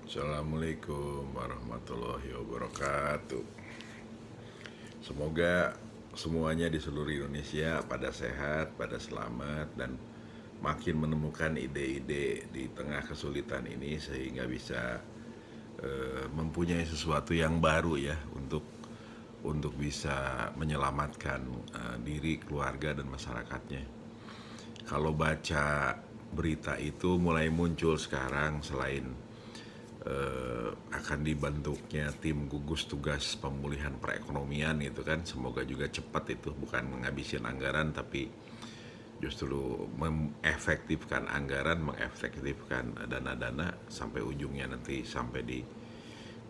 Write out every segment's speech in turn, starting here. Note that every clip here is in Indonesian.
Assalamualaikum warahmatullahi wabarakatuh. Semoga semuanya di seluruh Indonesia pada sehat, pada selamat, dan makin menemukan ide-ide di tengah kesulitan ini sehingga bisa mempunyai sesuatu yang baru ya untuk bisa menyelamatkan diri, keluarga, dan masyarakatnya. Kalau baca berita itu mulai muncul sekarang selain akan dibentuknya tim gugus tugas pemulihan perekonomian gitu kan, semoga juga cepat, itu bukan menghabisin anggaran tapi justru mengefektifkan anggaran, mengefektifkan dana-dana sampai ujungnya nanti sampai di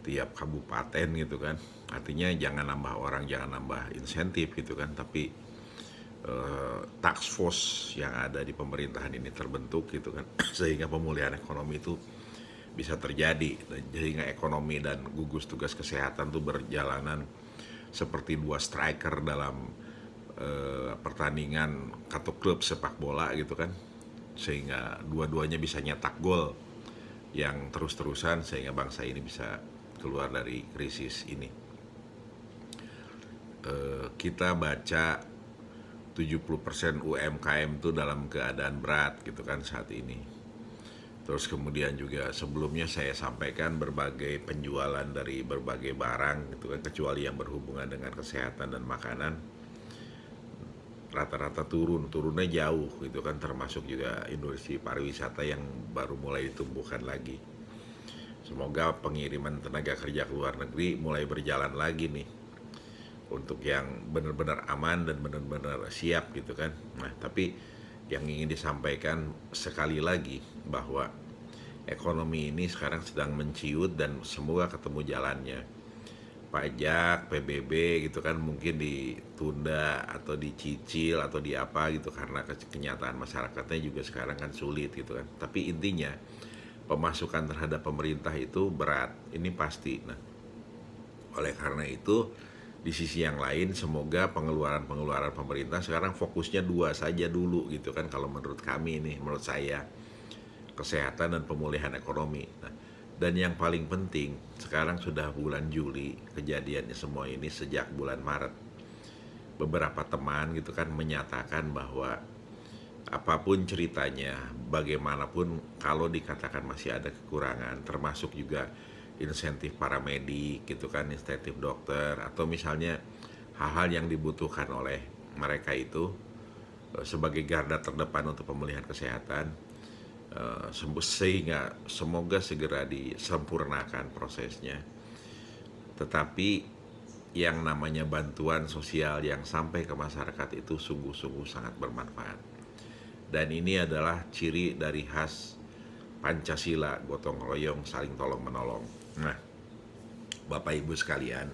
tiap kabupaten gitu kan. Artinya jangan nambah orang, jangan nambah insentif gitu kan, tapi task force yang ada di pemerintahan ini terbentuk gitu kan sehingga pemulihan ekonomi itu bisa terjadi, sehingga ekonomi dan gugus tugas kesehatan tuh berjalanan seperti dua striker dalam pertandingan atau klub sepak bola gitu kan, sehingga dua-duanya bisa nyetak gol yang terus-terusan sehingga bangsa ini bisa keluar dari krisis ini. Kita baca 70% UMKM tuh dalam keadaan berat gitu kan saat ini. Terus kemudian juga sebelumnya saya sampaikan berbagai penjualan dari berbagai barang gitu kan, kecuali yang berhubungan dengan kesehatan dan makanan, rata-rata turunnya jauh gitu kan, termasuk juga industri pariwisata yang baru mulai ditumbuhkan lagi. Semoga pengiriman tenaga kerja ke luar negeri mulai berjalan lagi nih, untuk yang benar-benar aman dan benar-benar siap gitu kan. Nah, tapi yang ingin disampaikan sekali lagi bahwa ekonomi ini sekarang sedang menciut dan semoga ketemu jalannya. Pajak, PBB gitu kan mungkin ditunda atau dicicil atau di apa gitu karena kenyataan masyarakatnya juga sekarang kan sulit gitu kan. Tapi intinya pemasukan terhadap pemerintah itu berat, ini pasti. Nah, oleh karena itu di sisi yang lain semoga pengeluaran pemerintah sekarang fokusnya dua saja dulu gitu kan, kalau menurut kami nih, menurut saya, kesehatan dan pemulihan ekonomi. Nah, dan yang paling penting sekarang sudah bulan Juli, kejadiannya semua ini sejak bulan Maret. Beberapa teman gitu kan menyatakan bahwa apapun ceritanya, bagaimanapun kalau dikatakan masih ada kekurangan, termasuk juga insentif para medik gitu kan, insentif dokter, atau misalnya hal-hal yang dibutuhkan oleh mereka itu sebagai garda terdepan untuk pemulihan kesehatan, sehingga semoga segera disempurnakan prosesnya. Tetapi yang namanya bantuan sosial yang sampai ke masyarakat itu sungguh-sungguh sangat bermanfaat. Dan ini adalah ciri dari khas Pancasila, gotong royong, saling tolong menolong. Nah, Bapak Ibu sekalian,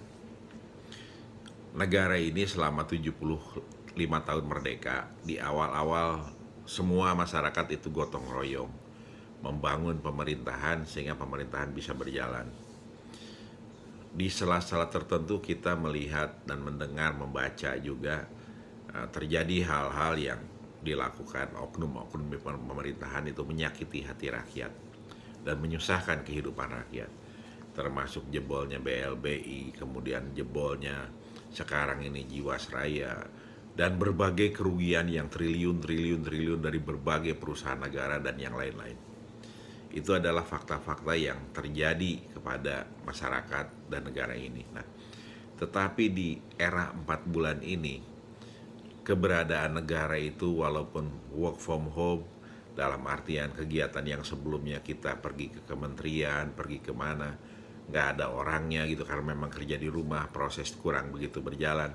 negara ini selama 75 tahun merdeka, di awal-awal semua masyarakat itu gotong royong membangun pemerintahan sehingga pemerintahan bisa berjalan. Di sela-sela tertentu kita melihat dan mendengar, membaca juga terjadi hal-hal yang dilakukan oknum-oknum pemerintahan itu menyakiti hati rakyat dan menyusahkan kehidupan rakyat, termasuk jebolnya BLBI, kemudian jebolnya sekarang ini Jiwasraya, dan berbagai kerugian yang triliun dari berbagai perusahaan negara dan yang lain-lain. Itu adalah fakta-fakta yang terjadi kepada masyarakat dan negara ini. Nah, tetapi di era 4 bulan ini, keberadaan negara itu walaupun work from home, dalam artian kegiatan yang sebelumnya kita pergi ke kementerian, pergi kemana, nggak ada orangnya gitu karena memang kerja di rumah, proses kurang begitu berjalan.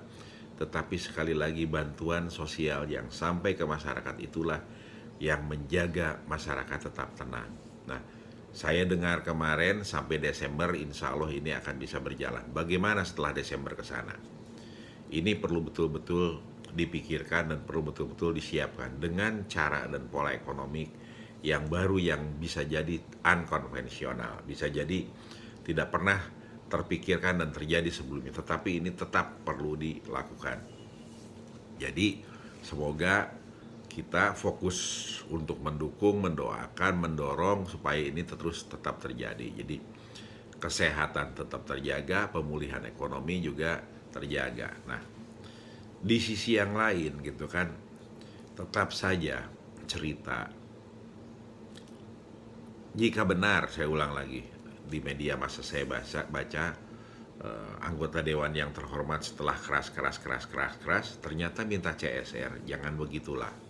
Tetapi sekali lagi bantuan sosial yang sampai ke masyarakat itulah yang menjaga masyarakat tetap tenang. Nah, saya dengar kemarin sampai Desember insya Allah ini akan bisa berjalan. Bagaimana setelah Desember ke sana? Ini perlu betul-betul dipikirkan dan perlu betul-betul disiapkan dengan cara dan pola ekonomi yang baru, yang bisa jadi unkonvensional, bisa jadi tidak pernah terpikirkan dan terjadi sebelumnya, tetapi ini tetap perlu dilakukan. Jadi semoga kita fokus untuk mendukung, mendoakan, mendorong supaya ini terus tetap terjadi. Jadi kesehatan tetap terjaga, pemulihan ekonomi juga terjaga. Nah, di sisi yang lain gitu kan, tetap saja cerita, jika benar, saya ulang lagi, di media massa saya baca anggota dewan yang terhormat setelah keras, ternyata minta CSR. Jangan begitulah.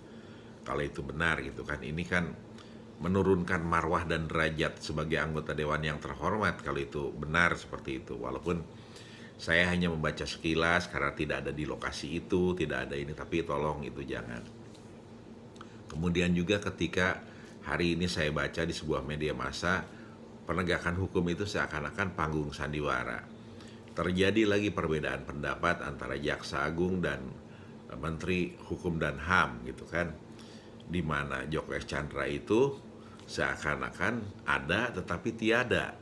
Kalau itu benar gitu kan, ini kan menurunkan marwah dan derajat sebagai anggota dewan yang terhormat kalau itu benar seperti itu. Walaupun saya hanya membaca sekilas karena tidak ada di lokasi itu, tidak ada ini, tapi tolong itu jangan. Kemudian juga ketika hari ini saya baca di sebuah media massa, penegakan hukum itu seakan-akan panggung sandiwara. Terjadi lagi perbedaan pendapat antara Jaksa Agung dan Menteri Hukum dan HAM gitu kan, di mana Joko S. Chandra itu seakan-akan ada tetapi tiada.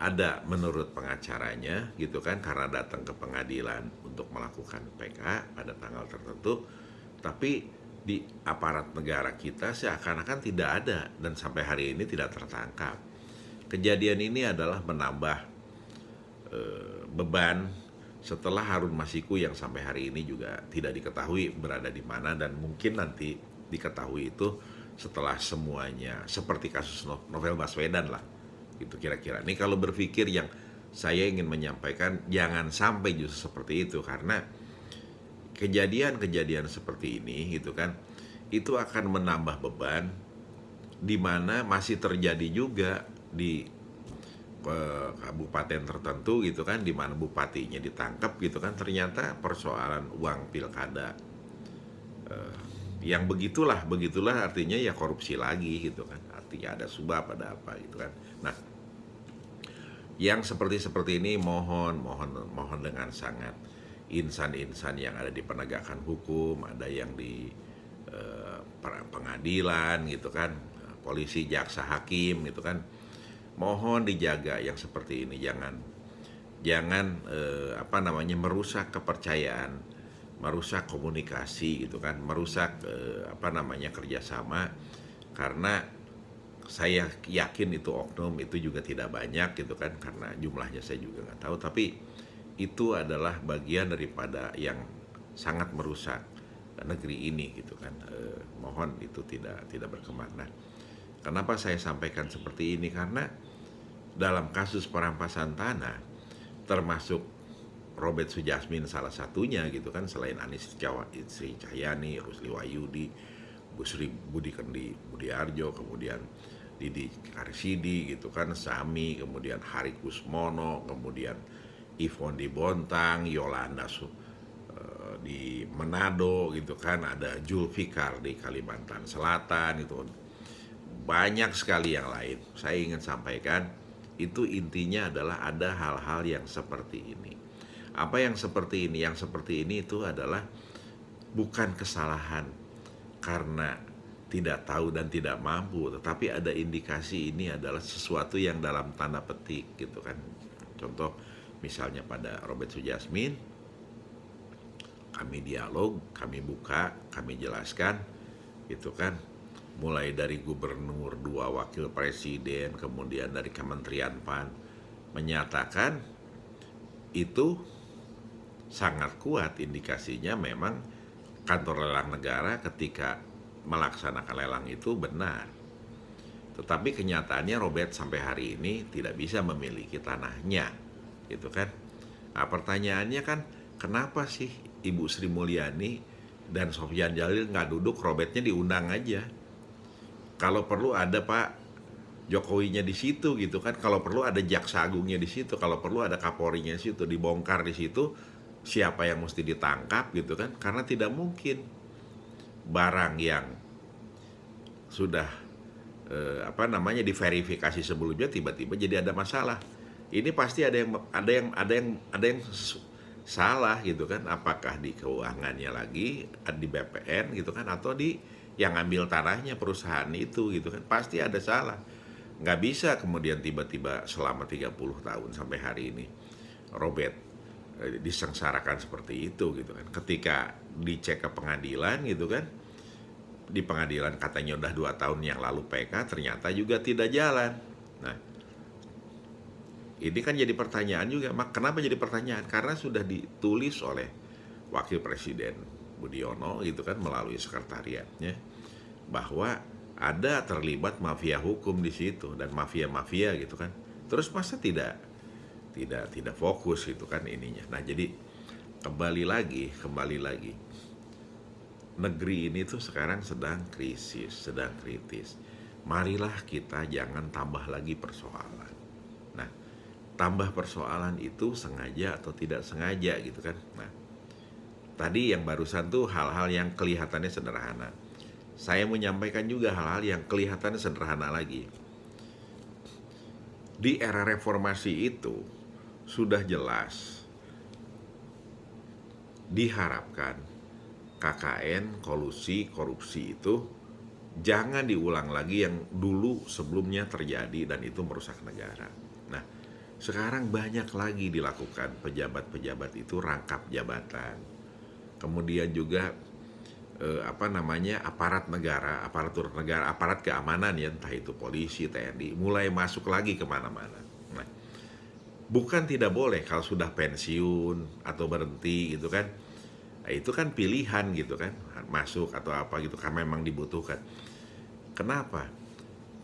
Ada menurut pengacaranya gitu kan, karena datang ke pengadilan untuk melakukan PK pada tanggal tertentu, tapi di aparat negara kita seakan-akan tidak ada dan sampai hari ini tidak tertangkap. Kejadian ini adalah menambah beban setelah Harun Masiku yang sampai hari ini juga tidak diketahui berada di mana, dan mungkin nanti diketahui itu setelah semuanya, seperti kasus Novel Baswedan lah gitu kira-kira. Ini kalau berpikir yang saya ingin menyampaikan, jangan sampai justru seperti itu, karena kejadian-kejadian seperti ini gitu kan, itu akan menambah beban, di mana masih terjadi juga di kabupaten tertentu gitu kan, di mana bupatinya ditangkap gitu kan, ternyata persoalan uang pilkada yang begitulah artinya ya korupsi lagi gitu kan, artinya ada suap, ada apa gitu kan. Nah, yang seperti ini mohon dengan sangat, insan-insan yang ada di penegakan hukum, ada yang di pengadilan gitu kan, polisi, jaksa, hakim gitu kan, mohon dijaga yang seperti ini, jangan merusak kepercayaan, merusak komunikasi gitu kan, merusak kerjasama, karena saya yakin itu oknum itu juga tidak banyak gitu kan, karena jumlahnya saya juga nggak tahu, tapi itu adalah bagian daripada yang sangat merusak negeri ini gitu kan. Mohon itu tidak berkembang. Nah, kenapa saya sampaikan seperti ini? Karena dalam kasus perampasan tanah, termasuk Robert Sujasmin salah satunya gitu kan, selain Anis Sri Cahyani, Rusli Wahyudi, Busri Budi Kendi Budiarjo, kemudian Didi Karsidi gitu kan, Sami, kemudian Hari Kusmono, kemudian Ivon di Bontang, Yolanda di Manado gitu kan, ada Julfikar di Kalimantan Selatan gitu. Banyak sekali yang lain. Saya ingin sampaikan, itu intinya adalah ada hal-hal yang seperti ini. Apa yang seperti ini? Yang seperti ini itu adalah bukan kesalahan karena tidak tahu dan tidak mampu, tetapi ada indikasi ini adalah sesuatu yang dalam tanda petik gitu kan. Contoh misalnya pada Robert Sujasmin, kami dialog, kami buka, kami jelaskan gitu kan, mulai dari gubernur, 2 wakil presiden, kemudian dari Kementerian PAN menyatakan itu sangat kuat indikasinya memang kantor lelang negara ketika melaksanakan lelang itu benar. Tetapi kenyataannya Robert sampai hari ini tidak bisa memiliki tanahnya gitu kan. Nah, pertanyaannya kan, kenapa sih Ibu Sri Mulyani dan Sofyan Jalil nggak duduk, Robertnya diundang aja? Kalau perlu ada Pak Jokowinya di situ gitu kan, kalau perlu ada Jaksa Agungnya di situ, kalau perlu ada Kapolrinya di situ, dibongkar di situ siapa yang mesti ditangkap gitu kan, karena tidak mungkin barang yang sudah diverifikasi sebelumnya tiba-tiba jadi ada masalah. Ini pasti ada yang salah gitu kan, apakah di keuangannya lagi, di BPN gitu kan, atau di yang ngambil tanahnya perusahaan itu gitu kan, pasti ada salah. Nggak bisa kemudian tiba-tiba selama 30 tahun sampai hari ini Robert disengsarakan seperti itu gitu kan. Ketika dicek ke pengadilan gitu kan, di pengadilan katanya udah 2 tahun yang lalu PK, ternyata juga tidak jalan. Nah, ini kan jadi pertanyaan juga. Kenapa jadi pertanyaan? Karena sudah ditulis oleh Wakil Presiden Budiono gitu kan melalui sekretariatnya bahwa ada terlibat mafia hukum di situ dan mafia-mafia gitu kan. Terus masa tidak fokus gitu kan ininya. Nah, jadi kembali lagi negeri ini tuh sekarang sedang krisis, sedang kritis. Marilah kita jangan tambah lagi persoalan. Nah, tambah persoalan itu sengaja atau tidak sengaja gitu kan. Nah, tadi yang barusan tuh hal-hal yang kelihatannya sederhana. Saya menyampaikan juga hal-hal yang kelihatannya sederhana lagi. Di era reformasi itu sudah jelas diharapkan KKN, kolusi, korupsi itu jangan diulang lagi yang dulu sebelumnya terjadi dan itu merusak negara. Nah, sekarang banyak lagi dilakukan pejabat-pejabat itu rangkap jabatan. Kemudian juga aparat negara, aparatur negara, aparat keamanan ya, entah itu polisi, TNI, mulai masuk lagi kemana-mana. Nah, bukan tidak boleh kalau sudah pensiun atau berhenti gitu kan. Nah, itu kan pilihan gitu kan, masuk atau apa gitu kan memang dibutuhkan. Kenapa?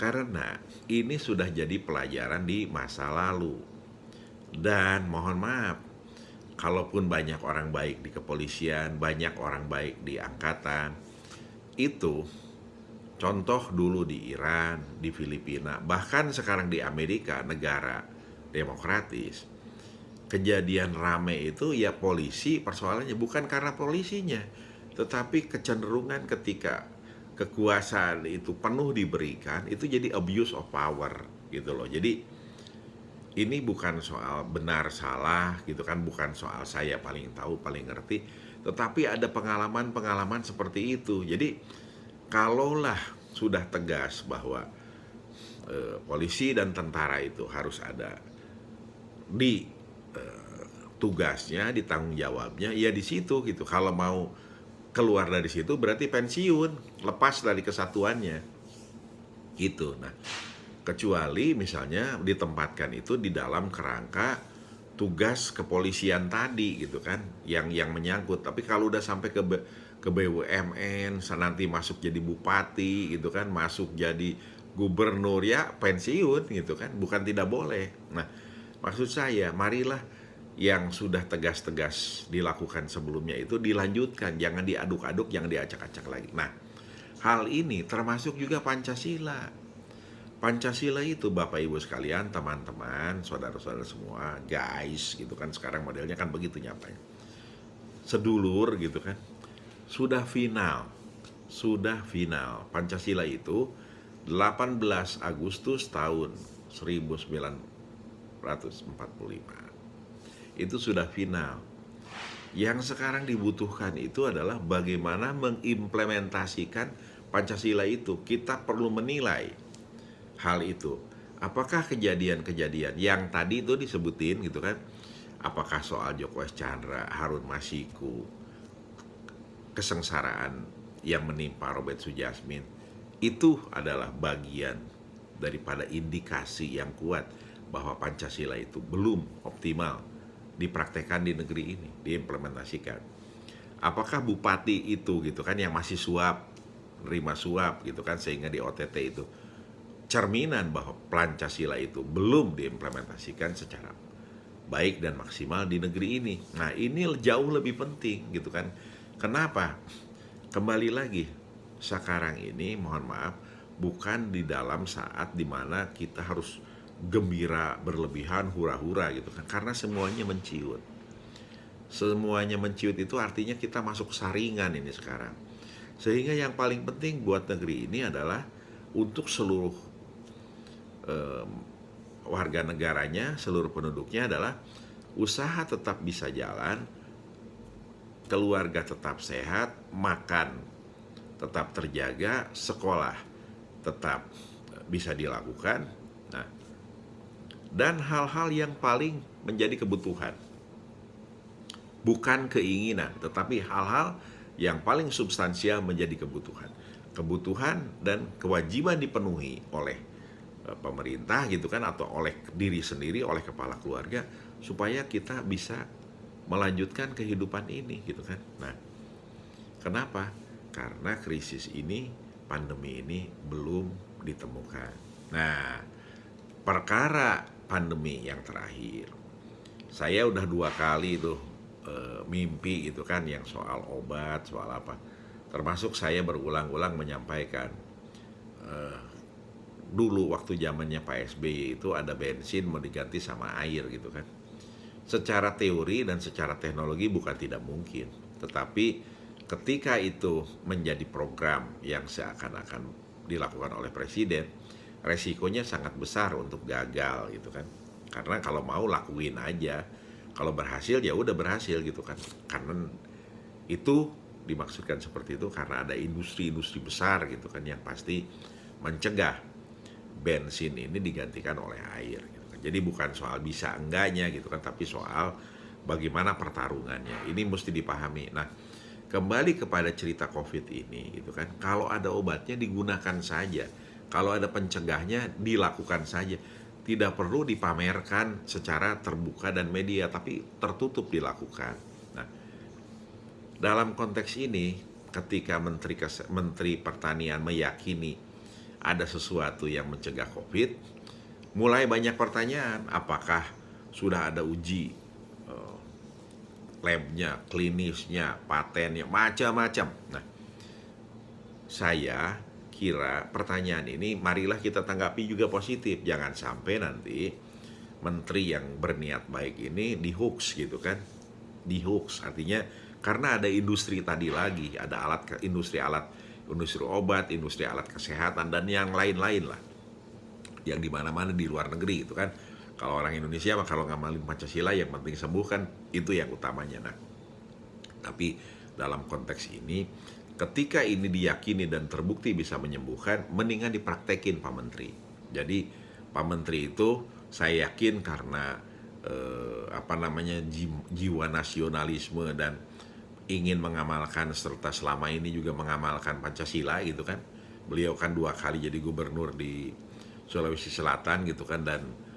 Karena ini sudah jadi pelajaran di masa lalu. Dan mohon maaf, kalaupun banyak orang baik di kepolisian, banyak orang baik di angkatan, itu contoh dulu di Iran, di Filipina, bahkan sekarang di Amerika, negara demokratis. Kejadian rame itu ya polisi, persoalannya bukan karena polisinya, tetapi kecenderungan ketika kekuasaan itu penuh diberikan, itu jadi abuse of power gitu loh. Jadi ini bukan soal benar salah gitu kan, bukan soal saya paling tahu, paling ngerti, tetapi ada pengalaman-pengalaman seperti itu. Jadi kalaulah sudah tegas bahwa polisi dan tentara itu harus ada di tugasnya, di tanggung jawabnya, ya di situ gitu. Kalau mau keluar dari situ berarti pensiun, lepas dari kesatuannya gitu. Nah, kecuali misalnya ditempatkan itu di dalam kerangka tugas kepolisian tadi gitu kan, yang menyangkut. Tapi kalau udah sampai ke BUMN, nanti masuk jadi bupati gitu kan, masuk jadi gubernur, ya pensiun gitu kan, bukan tidak boleh. Nah, maksud saya marilah yang sudah tegas-tegas dilakukan sebelumnya itu dilanjutkan, jangan diaduk-aduk, jangan diacak-acak lagi. Nah, hal ini termasuk juga Pancasila. Pancasila itu Bapak Ibu sekalian, teman-teman, saudara-saudara semua, guys gitu kan, sekarang modelnya kan begitu nyapanya. Sedulur gitu kan. Sudah final. Pancasila itu 18 Agustus tahun 1945. Itu sudah final. Yang sekarang dibutuhkan itu adalah bagaimana mengimplementasikan Pancasila itu. Kita perlu menilai hal itu. Apakah kejadian-kejadian yang tadi itu disebutin gitu kan, apakah soal Joko Chandra, Harun Masiku, kesengsaraan yang menimpa Robert Sujasmin, itu adalah bagian daripada indikasi yang kuat bahwa Pancasila itu belum optimal dipraktekkan di negeri ini, diimplementasikan. Apakah bupati itu gitu kan yang masih suap, nerima suap gitu kan, sehingga di OTT itu cerminan bahwa Pancasila itu belum diimplementasikan secara baik dan maksimal di negeri ini. Nah, ini jauh lebih penting gitu kan. Kenapa? Kembali lagi, sekarang ini mohon maaf, bukan di dalam saat dimana kita harus gembira berlebihan, hura-hura gitu kan, karena semuanya menciut itu artinya kita masuk saringan ini sekarang. Sehingga yang paling penting buat negeri ini adalah untuk seluruh warga negaranya, seluruh penduduknya adalah usaha tetap bisa jalan, keluarga tetap sehat, makan tetap terjaga, sekolah tetap bisa dilakukan. Nah, dan hal-hal yang paling menjadi kebutuhan, bukan keinginan, tetapi hal-hal yang paling substansial menjadi kebutuhan. kebutuhan dan kewajiban dipenuhi oleh pemerintah gitu kan, atau oleh diri sendiri, oleh kepala keluarga, supaya kita bisa melanjutkan kehidupan ini gitu kan. Nah, kenapa? Karena krisis ini, pandemi ini belum ditemukan. Nah, perkara pandemi yang terakhir, saya udah 2 kali tuh mimpi gitu kan, yang soal obat, soal apa. Termasuk saya berulang-ulang menyampaikan, eh, dulu waktu zamannya Pak SBY itu ada bensin mau diganti sama air gitu kan. Secara teori dan secara teknologi bukan tidak mungkin, tetapi ketika itu menjadi program yang seakan-akan dilakukan oleh presiden, resikonya sangat besar untuk gagal gitu kan. Karena kalau mau lakuin aja, kalau berhasil ya udah berhasil gitu kan. Karena itu dimaksudkan seperti itu karena ada industri-industri besar gitu kan yang pasti mencegah bensin ini digantikan oleh air gitu kan. Jadi bukan soal bisa enggaknya gitu kan, tapi soal bagaimana pertarungannya. Ini mesti dipahami. Nah, kembali kepada cerita COVID ini gitu kan. Kalau ada obatnya digunakan saja. Kalau ada pencegahnya dilakukan saja. Tidak perlu dipamerkan secara terbuka dan media, tapi tertutup dilakukan. Nah, dalam konteks ini, ketika Menteri Pertanian meyakini ada sesuatu yang mencegah COVID, mulai banyak pertanyaan, apakah sudah ada uji labnya, klinisnya, patennya, macam-macam. Nah, saya kira pertanyaan ini marilah kita tanggapi juga positif. Jangan sampai nanti menteri yang berniat baik ini di-hoax gitu kan. Di-hoax artinya karena ada industri tadi lagi, ada industri obat, industri alat kesehatan, dan yang lain-lain lah. Yang di mana-mana di luar negeri gitu kan. Kalau orang Indonesia mah kalau ngamalin Pancasila yang penting sembuh kan, itu yang utamanya. Nah, tapi dalam konteks ini, ketika ini diyakini dan terbukti bisa menyembuhkan, mendingan dipraktekin Pak Menteri. Jadi Pak Menteri itu saya yakin karena jiwa nasionalisme dan ingin mengamalkan, serta selama ini juga mengamalkan Pancasila gitu kan. Beliau kan 2 kali jadi gubernur di Sulawesi Selatan gitu kan, dan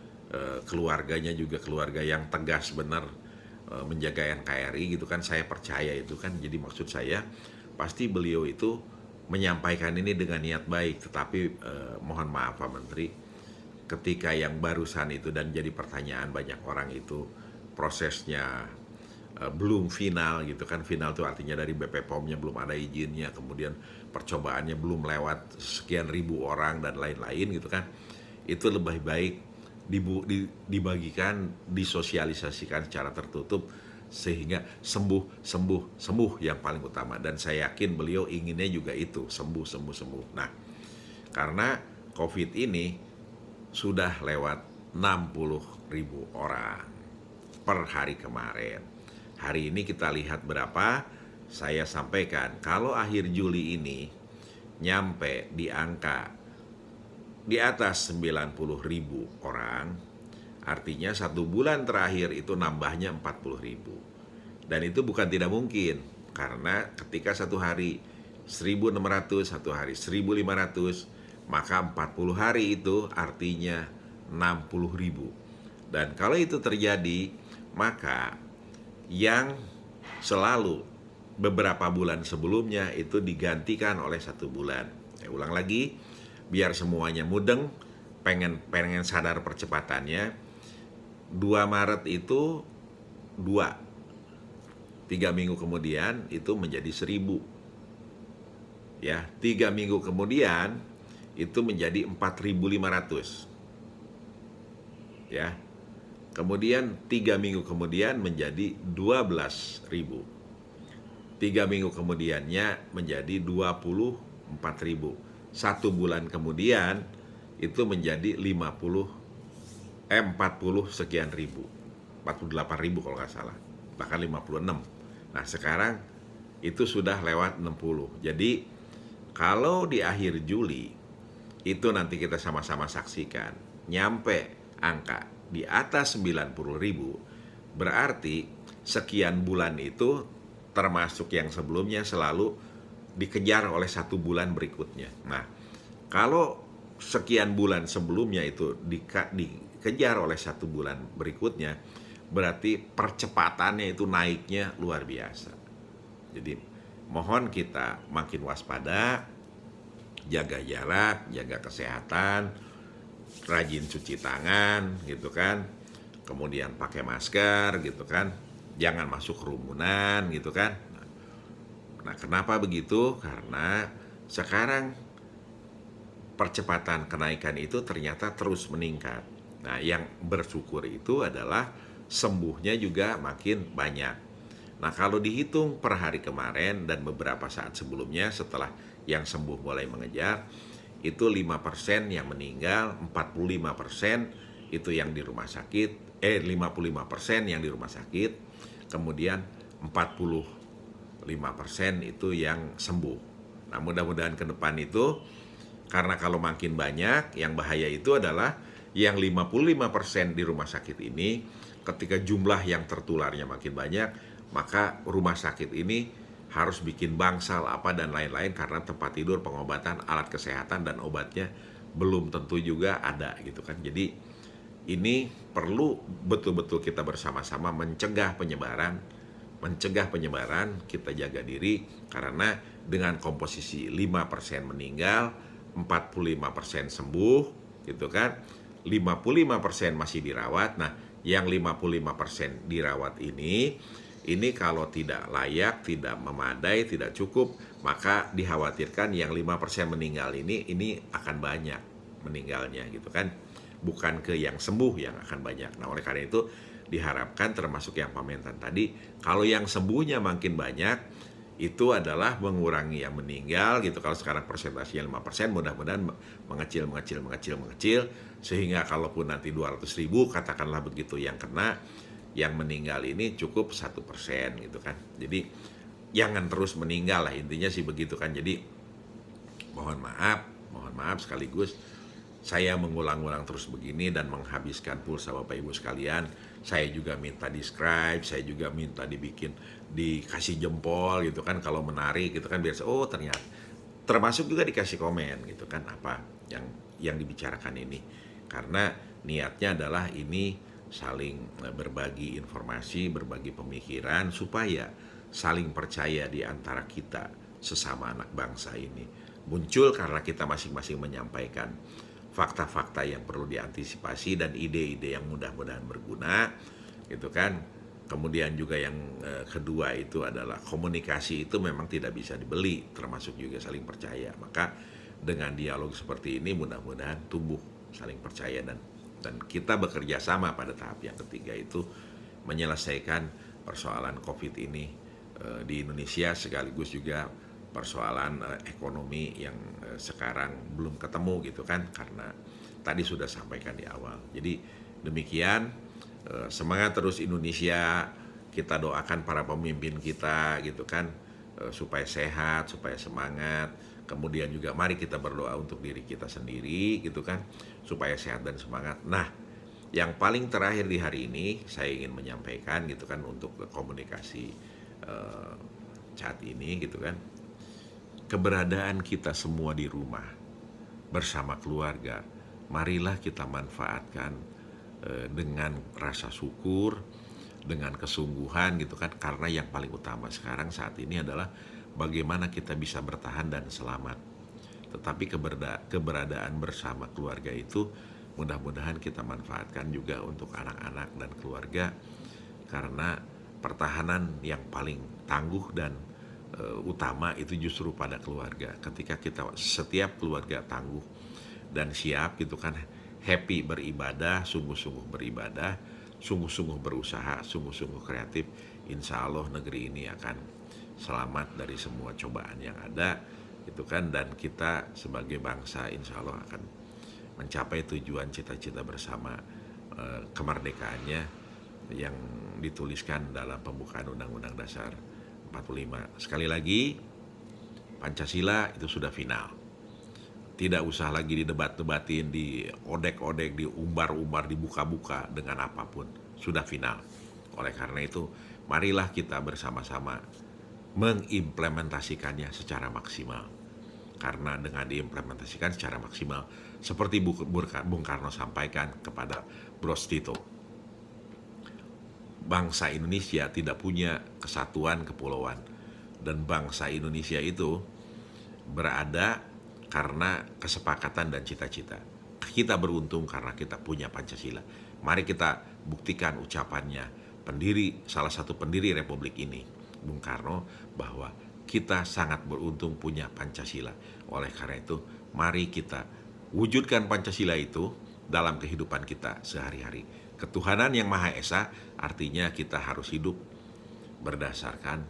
keluarganya juga keluarga yang tegas benar menjaga NKRI gitu kan. Saya percaya itu kan. Jadi maksud saya pasti beliau itu menyampaikan ini dengan niat baik. Tetapi mohon maaf Pak Menteri, ketika yang barusan itu dan jadi pertanyaan banyak orang itu prosesnya belum final gitu kan. Final itu artinya dari BP POM-nya belum ada izinnya, kemudian percobaannya belum lewat sekian ribu orang dan lain-lain gitu kan. Itu lebih baik dibagikan, disosialisasikan secara tertutup sehingga sembuh yang paling utama. Dan saya yakin beliau inginnya juga itu, sembuh. Nah, karena COVID ini sudah lewat 60.000 orang per hari kemarin. Hari ini kita lihat berapa, saya sampaikan kalau akhir Juli ini nyampe di angka di atas 90.000 orang, artinya 1 bulan terakhir itu nambahnya 40.000. Dan itu bukan tidak mungkin, karena ketika 1 hari 1.600, 1 hari 1.500, maka 40 hari itu artinya 60.000. Dan kalau itu terjadi, maka yang selalu beberapa bulan sebelumnya itu digantikan oleh 1 bulan. Saya ulang lagi, biar semuanya mudeng, pengen sadar percepatannya. 2 Maret itu 3 minggu kemudian itu menjadi 1.000. Ya, 3 minggu kemudian itu menjadi 4.500. Ya. Kemudian 3 minggu kemudian menjadi 12.000. 3 minggu kemudiannya menjadi 24.000. 1 bulan kemudian itu menjadi 40 sekian ribu, 48.000 kalau nggak salah, bahkan 56. Nah, sekarang itu sudah lewat 60. Jadi kalau di akhir Juli itu nanti kita sama-sama saksikan nyampe angka di atas 90.000, berarti sekian bulan itu termasuk yang sebelumnya selalu dikejar oleh 1 bulan berikutnya. Nah, kalau sekian bulan sebelumnya itu dikejar oleh 1 bulan berikutnya, berarti percepatannya itu naiknya luar biasa. Jadi mohon kita makin waspada, jaga jarak, jaga kesehatan, rajin cuci tangan gitu kan, kemudian pakai masker gitu kan, jangan masuk kerumunan gitu kan. Nah, kenapa begitu? Karena sekarang percepatan kenaikan itu ternyata terus meningkat. Nah, yang bersyukur itu adalah sembuhnya juga makin banyak. Nah, kalau dihitung per hari kemarin dan beberapa saat sebelumnya setelah yang sembuh mulai mengejar, itu 5% yang meninggal, 45% itu yang di rumah sakit, 55% yang di rumah sakit, kemudian 45% itu yang sembuh. Nah, mudah-mudahan ke depan itu, karena kalau makin banyak, yang bahaya itu adalah yang 55% di rumah sakit ini, ketika jumlah yang tertularnya makin banyak, maka rumah sakit ini harus bikin bangsal apa dan lain-lain karena tempat tidur, pengobatan, alat kesehatan dan obatnya belum tentu juga ada gitu kan. Jadi ini perlu betul-betul kita bersama-sama mencegah penyebaran, kita jaga diri karena dengan komposisi 5% meninggal, 45% sembuh gitu kan. 55% masih dirawat. Nah, yang 55% dirawat ini kalau tidak layak, tidak memadai, tidak cukup, maka dikhawatirkan yang 5% meninggal ini akan banyak meninggalnya gitu kan. Bukan ke yang sembuh yang akan banyak. Nah, oleh karena itu diharapkan termasuk yang Pak Mentan tadi, kalau yang sembuhnya makin banyak, itu adalah mengurangi yang meninggal gitu. Kalau sekarang persentasinya 5%, mudah-mudahan mengecil, sehingga kalaupun nanti 200.000, katakanlah begitu yang kena, yang meninggal ini cukup 1% gitu kan. Jadi jangan terus meninggal lah, intinya sih begitu kan. Jadi mohon maaf sekaligus saya mengulang-ulang terus begini dan menghabiskan pulsa Bapak Ibu sekalian. Saya juga minta di-subscribe, saya juga minta dikasih jempol gitu kan kalau menarik gitu kan, biar oh ternyata, termasuk juga dikasih komen gitu kan apa yang dibicarakan ini. Karena niatnya adalah ini saling berbagi informasi, berbagi pemikiran supaya saling percaya di antara kita sesama anak bangsa ini muncul karena kita masing-masing menyampaikan fakta-fakta yang perlu diantisipasi dan ide-ide yang mudah-mudahan berguna gitu kan. Kemudian juga yang kedua itu adalah komunikasi itu memang tidak bisa dibeli, termasuk juga saling percaya. Maka dengan dialog seperti ini mudah-mudahan tumbuh saling percaya dan kita bekerja sama pada tahap yang ketiga itu menyelesaikan persoalan COVID ini di Indonesia, sekaligus juga persoalan ekonomi yang sekarang belum ketemu gitu kan, karena tadi sudah sampaikan di awal. Jadi demikian, semangat terus Indonesia, kita doakan para pemimpin kita gitu kan, supaya sehat, supaya semangat. Kemudian juga mari kita berdoa untuk diri kita sendiri gitu kan, supaya sehat dan semangat. Nah, yang paling terakhir di hari ini saya ingin menyampaikan gitu kan untuk komunikasi saat ini gitu kan, keberadaan kita semua di rumah bersama keluarga, marilah kita manfaatkan dengan rasa syukur, dengan kesungguhan gitu kan, karena yang paling utama sekarang saat ini adalah bagaimana kita bisa bertahan dan selamat. Tetapi keberadaan bersama keluarga itu mudah-mudahan kita manfaatkan juga untuk anak-anak dan keluarga, karena pertahanan yang paling tangguh dan utama itu justru pada keluarga. Ketika setiap keluarga tangguh dan siap gitu kan, happy beribadah, sungguh-sungguh beribadah, sungguh-sungguh berusaha, sungguh-sungguh kreatif, insya Allah negeri ini akan selamat dari semua cobaan yang ada gitu kan, dan kita sebagai bangsa insya Allah akan mencapai tujuan cita-cita bersama kemerdekaannya yang dituliskan dalam pembukaan Undang-Undang Dasar 45. Sekali lagi, Pancasila itu sudah final. Tidak usah lagi didebat-debatin, diodek-odek, diumbar-umbar, dibuka-buka dengan apapun. Sudah final. Oleh karena itu, marilah kita bersama-sama mengimplementasikannya secara maksimal. Karena dengan diimplementasikan secara maksimal, seperti Bung Karno sampaikan kepada Bros Tito, bangsa Indonesia tidak punya kesatuan kepulauan, dan bangsa Indonesia itu berada karena kesepakatan dan cita-cita. Kita beruntung karena kita punya Pancasila. Mari kita buktikan ucapannya salah satu pendiri Republik ini, Bung Karno, bahwa kita sangat beruntung punya Pancasila. Oleh karena itu, mari kita wujudkan Pancasila itu dalam kehidupan kita sehari-hari. Ketuhanan yang Maha Esa artinya kita harus hidup berdasarkan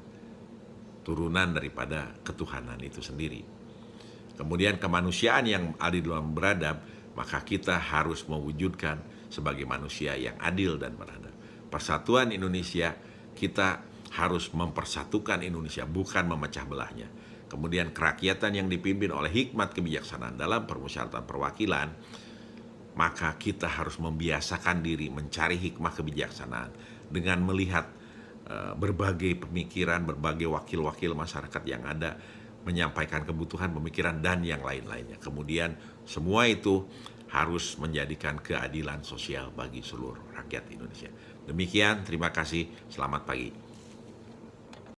turunan daripada ketuhanan itu sendiri. Kemudian kemanusiaan yang adil dan beradab, maka kita harus mewujudkan sebagai manusia yang adil dan beradab. Persatuan Indonesia, kita harus mempersatukan Indonesia, bukan memecah belahnya. Kemudian kerakyatan yang dipimpin oleh hikmat kebijaksanaan dalam permusyawaratan perwakilan, maka kita harus membiasakan diri mencari hikmah kebijaksanaan dengan melihat berbagai pemikiran, berbagai wakil-wakil masyarakat yang ada, menyampaikan kebutuhan, pemikiran, dan yang lain-lainnya. Kemudian semua itu harus menjadikan keadilan sosial bagi seluruh rakyat Indonesia. Demikian, terima kasih, selamat pagi.